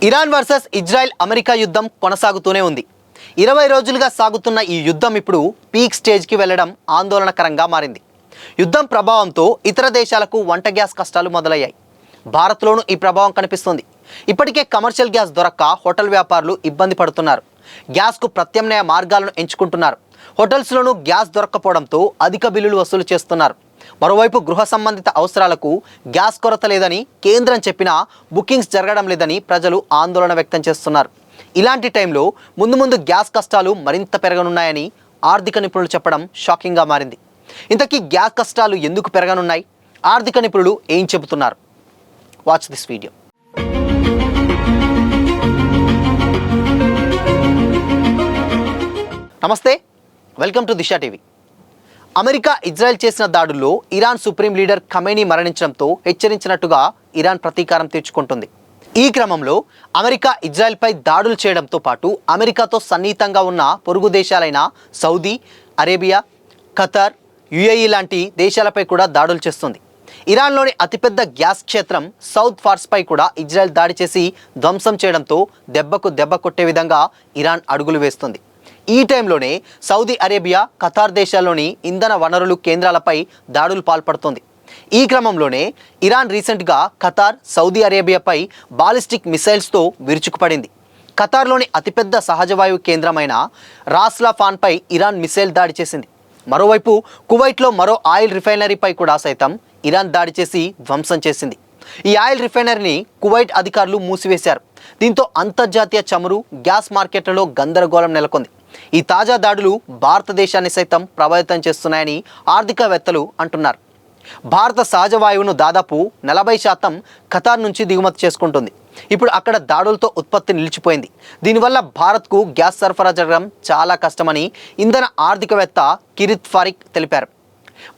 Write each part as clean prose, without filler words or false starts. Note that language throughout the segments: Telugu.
ఇరాన్ వర్సెస్ ఇజ్రాయెల్ అమెరికా యుద్ధం కొనసాగుతూనే ఉంది. 20 రోజులుగా సాగుతున్న ఈ యుద్ధం ఇప్పుడు పీక్ స్టేజ్కి వెళ్లడం ఆందోళనకరంగా మారింది. యుద్ధం ప్రభావంతో ఇతర దేశాలకు వంట గ్యాస్ కష్టాలు మొదలయ్యాయి. భారత్లోనూ ఈ ప్రభావం కనిపిస్తుంది. ఇప్పటికే కమర్షియల్ గ్యాస్ దొరక్క హోటల్ వ్యాపారులు ఇబ్బంది పడుతున్నారు. గ్యాస్కు ప్రత్యామ్నాయ మార్గాలను ఎంచుకుంటున్నారు. హోటల్స్లోనూ గ్యాస్ దొరక్కపోవడంతో అధిక బిల్లులు వసూలు చేస్తున్నారు. మరోవైపు గృహ సంబంధిత అవసరాలకు గ్యాస్ కొరత లేదని కేంద్రం చెప్పినా బుకింగ్స్ జరగడం లేదని ప్రజలు ఆందోళన వ్యక్తం చేస్తున్నారు. ఇలాంటి టైంలో ముందు గ్యాస్ కష్టాలు మరింత పెరగనున్నాయని ఆర్థిక నిపుణులు చెప్పడం షాకింగ్గా మారింది. ఇంతకీ గ్యాస్ కష్టాలు ఎందుకు పెరగనున్నాయి? ఆర్థిక నిపుణులు ఏం చెబుతున్నారు? Watch this video. నమస్తే, welcome to Disha TV. America Israel చేసిన దాడుల్లో ఇరాన్ సుప్రీం లీడర్ ఖమేనీ మరణించడంతో హెచ్చరించినట్టుగా ఇరాన్ ప్రతీకారం తీర్చుకుంటుంది. ఈ క్రమంలో అమెరికా ఇజ్రాయెల్పై దాడులు చేయడంతో పాటు అమెరికాతో సన్నిహితంగా ఉన్న పొరుగు దేశాలైన సౌదీ అరేబియా, ఖతార్, యుఏఈ లాంటి దేశాలపై కూడా దాడులు చేస్తుంది. ఇరాన్లోని అతిపెద్ద గ్యాస్ క్షేత్రం సౌత్ ఫార్స్పై కూడా ఇజ్రాయెల్ దాడి చేసి ధ్వంసం చేయడంతో దెబ్బకు దెబ్బ కొట్టే విధంగా ఇరాన్ అడుగులు వేస్తుంది. ఈ టైంలోనే సౌదీ అరేబియా, ఖతార్ దేశాల్లోని ఇంధన వనరులు కేంద్రాలపై దాడులు పాల్పడుతోంది. ఈ క్రమంలోనే ఇరాన్ రీసెంట్గా ఖతార్, సౌదీ అరేబియాపై బాలిస్టిక్ మిసైల్స్తో విరుచుకుపడింది. ఖతార్లోని అతిపెద్ద సహజవాయువు కేంద్రమైన రాస్ లాఫాన్పై ఇరాన్ మిసైల్ దాడి చేసింది. మరోవైపు కువైట్లో మరో ఆయిల్ రిఫైనరీపై కూడా సైతం ఇరాన్ దాడి చేసి ధ్వంసం చేసింది. ఈ ఆయిల్ రిఫైనరీని కువైట్ అధికారులు మూసివేశారు. దీంతో అంతర్జాతీయ చమురు, గ్యాస్ మార్కెట్లలో గందరగోళం నెలకొంది. ఈ తాజా దాడులు భారతదేశాన్ని సైతం ప్రభావితం చేస్తున్నాయని ఆర్థికవేత్తలు అంటున్నారు. భారత సహజ వాయువును దాదాపు 40% ఖతార్ నుంచి దిగుమతి చేసుకుంటుంది. ఇప్పుడు అక్కడ దాడులతో ఉత్పత్తి నిలిచిపోయింది. దీనివల్ల భారత్కు గ్యాస్ సరఫరా జరగడం చాలా కష్టమని ఇంధన ఆర్థికవేత్త కిరిత్ ఫారిక్ తెలిపారు.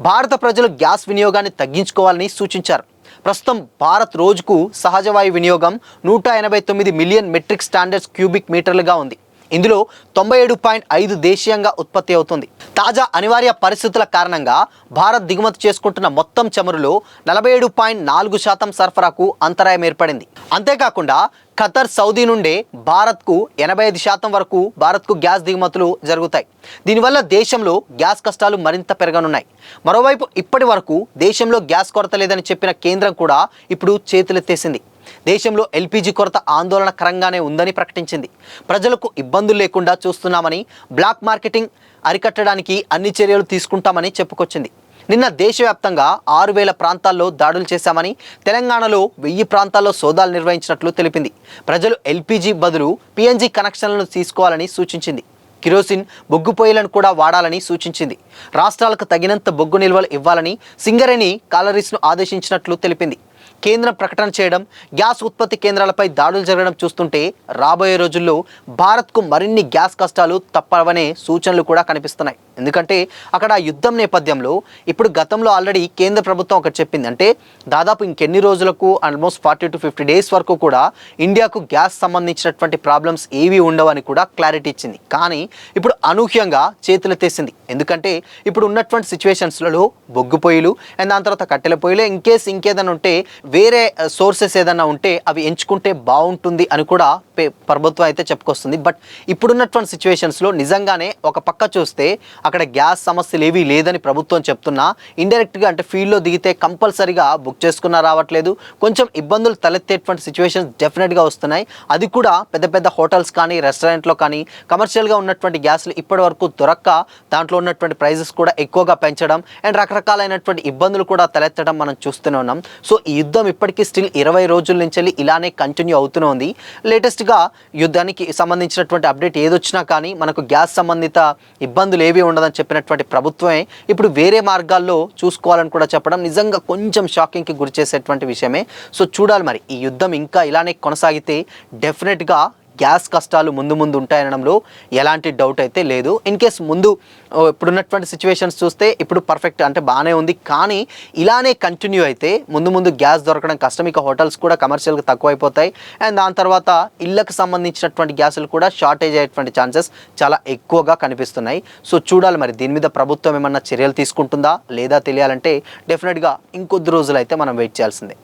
భారత ప్రజలు గ్యాస్ వినియోగాన్ని తగ్గించుకోవాలని సూచించారు. ప్రస్తుతం భారత్ రోజుకు సహజవాయు వినియోగం 189 మిలియన్ మెట్రిక్ స్టాండర్డ్స్ క్యూబిక్ మీటర్లుగా ఉంది. ఇందులో 97.5 దేశీయంగా ఉత్పత్తి అవుతుంది. తాజా అనివార్య పరిస్థితుల కారణంగా భారత్ దిగుమతి చేసుకుంటున్న మొత్తం చమురులో 47.4% సరఫరాకు అంతరాయం ఏర్పడింది. అంతేకాకుండా ఖతర్, సౌదీ నుండే భారత్కు 85% వరకు భారత్కు గ్యాస్ దిగుమతులు జరుగుతాయి. దీనివల్ల దేశంలో గ్యాస్ కష్టాలు మరింత పెరగనున్నాయి. మరోవైపు ఇప్పటి వరకు దేశంలో గ్యాస్ కొరత లేదని చెప్పిన కేంద్రం కూడా ఇప్పుడు చేతులెత్తేసింది. దేశంలో ఎల్పీజీ కొరత ఆందోళనకరంగానే ఉందని ప్రకటించింది. ప్రజలకు ఇబ్బందులు లేకుండా చూస్తున్నామని, బ్లాక్ మార్కెటింగ్ అరికట్టడానికి అన్ని చర్యలు తీసుకుంటామని చెప్పుకొచ్చింది. నిన్న దేశవ్యాప్తంగా 6,000 ప్రాంతాల్లో దాడులు చేశామని, తెలంగాణలో 1000 ప్రాంతాల్లో సోదాలు నిర్వహించినట్లు తెలిపింది. ప్రజలు ఎల్పీజీ బదులు పీఎన్జీ కనెక్షన్లను తీసుకోవాలని సూచించింది. కిరోసిన్, బొగ్గు పొయ్యిలను కూడా వాడాలని సూచించింది. రాష్ట్రాలకు తగినంత బొగ్గు నిల్వలు ఇవ్వాలని సింగరేణి కాలరీస్ను ఆదేశించినట్లు తెలిపింది. కేంద్రం ప్రకటన చేయడం, గ్యాస్ ఉత్పత్తి కేంద్రాలపై దాడులు జరగడం చూస్తుంటే రాబోయే రోజుల్లో భారత్కు మరిన్ని గ్యాస్ కష్టాలు తప్పవనే సూచనలు కూడా కనిపిస్తున్నాయి. ఎందుకంటే అక్కడ యుద్ధం నేపథ్యంలో ఇప్పుడు గతంలో ఆల్రెడీ కేంద్ర ప్రభుత్వం ఒకటి చెప్పింది. అంటే దాదాపు ఇంకెన్ని రోజులకు ఆల్మోస్ట్ 40 to 50 డేస్ వరకు కూడా ఇండియాకు గ్యాస్ సంబంధించినటువంటి ప్రాబ్లమ్స్ ఏవి ఉండవని కూడా క్లారిటీ ఇచ్చింది. కానీ ఇప్పుడు అనూహ్యంగా చేతులెత్తేసింది. ఎందుకంటే ఇప్పుడు ఉన్నటువంటి సిచ్యువేషన్స్లలో బొగ్గు పొయ్యిలు అండ్ దాని తర్వాత కట్టెల పొయ్యిలు ఇంకేదైనా ఉంటే వేరే సోర్సెస్ ఏదైనా ఉంటే అవి ఎంచుకుంటే బాగుంటుంది అని కూడా ప్రభుత్వం అయితే చెప్పుకొస్తుంది. బట్ ఇప్పుడున్నటువంటి సిచ్యువేషన్స్లో నిజంగానే ఒక పక్క చూస్తే అక్కడ గ్యాస్ సమస్యలు ఏవీ లేదని ప్రభుత్వం చెప్తున్నా, ఇండైరెక్ట్గా అంటే ఫీల్డ్లో దిగితే కంపల్సరీగా బుక్ చేసుకున్నా రావట్లేదు. కొంచెం ఇబ్బందులు తలెత్తేటువంటి సిచ్యువేషన్స్ డెఫినెట్గా వస్తున్నాయి. అది కూడా పెద్ద పెద్ద హోటల్స్ కానీ, రెస్టారెంట్లో కానీ కమర్షియల్గా ఉన్నటువంటి గ్యాస్లు ఇప్పటి వరకు దొరక్క దాంట్లో ఉన్నటువంటి ప్రైజెస్ కూడా ఎక్కువగా పెంచడం అండ్ రకరకాలైనటువంటి ఇబ్బందులు కూడా తలెత్తడం మనం చూస్తూనే ఉన్నాం. సో ఈ యుద్ధం ఇప్పటికీ స్టిల్ 20 రోజుల నుంచి ఇలానే కంటిన్యూ అవుతూనే ఉంది. లేటెస్ట్గా యుద్ధానికి సంబంధించినటువంటి అప్డేట్ ఏదొచ్చినా కానీ మనకు గ్యాస్ సంబంధిత ఇబ్బందులు ఏవి ఉండదని చెప్పినటువంటి ప్రభుత్వమే ఇప్పుడు వేరే మార్గాల్లో చూసుకోవాలని కూడా చెప్పడం నిజంగా కొంచెం షాకింగ్కి గురి చేసేటువంటి విషయమే. సో చూడాలి మరి ఈ యుద్ధం ఇంకా ఇలానే కొనసాగితే డెఫినెట్గా గ్యాస్ కష్టాలు ముందు ఉంటాయనడంలో ఎలాంటి డౌట్ అయితే లేదు. ఇన్ కేస్ ముందు ఇప్పుడున్నటువంటి సిచ్యువేషన్స్ చూస్తే ఇప్పుడు పర్ఫెక్ట్ అంటే బాగానే ఉంది. కానీ ఇలానే కంటిన్యూ అయితే ముందు గ్యాస్ దొరకడం కష్టం. ఇక హోటల్స్ కూడా కమర్షియల్గా తక్కువైపోతాయి అండ్ దాని తర్వాత ఇళ్ళకు సంబంధించినటువంటి గ్యాసులు కూడా షార్టేజ్ అయ్యేటువంటి ఛాన్సెస్ చాలా ఎక్కువగా కనిపిస్తున్నాయి. సో చూడాలి మరి దీని మీద ప్రభుత్వం ఏమన్నా చర్యలు తీసుకుంటుందా లేదా తెలియాలంటే డెఫినెట్గా ఇంకొద్ది రోజులు అయితే మనం వెయిట్ చేయాల్సిందే.